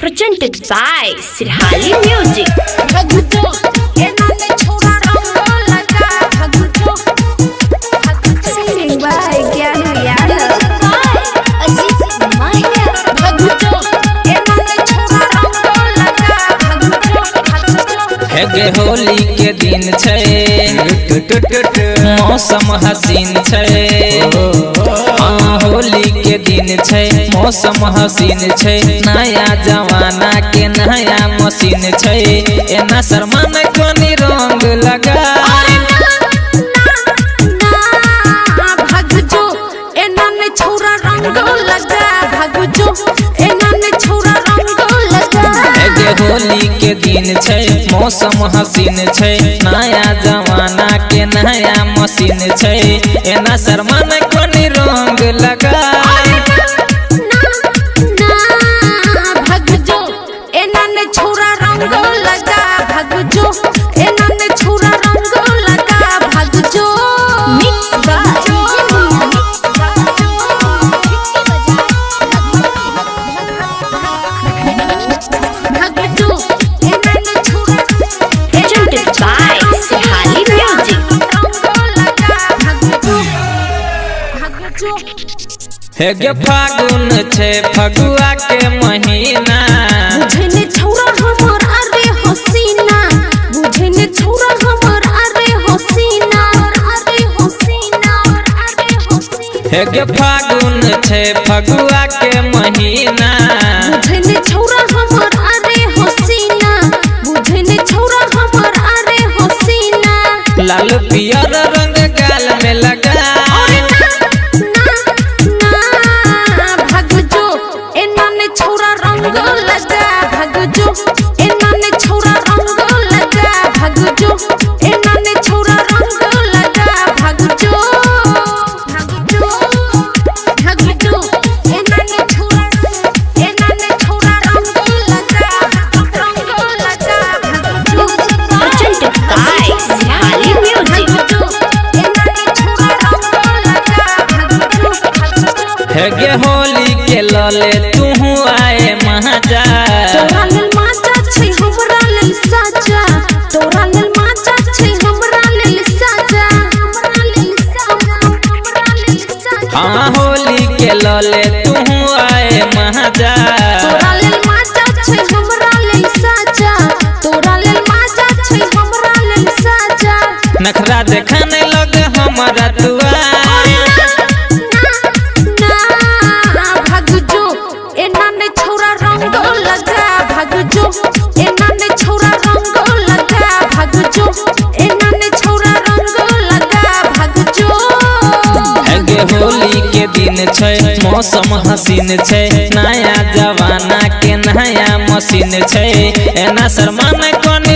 presented by Sirhali Music. Singing by Gyanu Yadav. गे होली के दिन छे मौसम हसीन छे होली के दिन छे मौसम हसीन छे नया जमाना के नया मशीन छे एना शर्मा कोनी रंग लगा होली के दिन छे मौसम हसीन छे नया जमाना के नया मशीन छे एना शर्मा कोनी रंग लगा गे फागुन छे फगुआ के महीना बुझने छौरा हमर अरे हसीना बुझने छौरा हमर अरे हसीना गे फागुन छे फगुआ के महीना बुझने छौरा हमर अरे हसीना बुझने छौरा हमर अरे हसीना लाल पियर रंग गाल में लगा गे होली के लले तू आए महाजा तोरा लेल माचा छै हमरा लेल साजा तोरा लेल माचा छै हमरा लेल साजा हाँ होली के लले तू आए महाजा तोरा लेल माचा छै हमरा लेल साजा तोरा लेल माचा छै हमरा लेल साजा नखरा देखने लग हमरा तुआ होली के दिन छे मौसम हसीन छे नया जमाना के नया मशीन छे एना शर्मा कोनी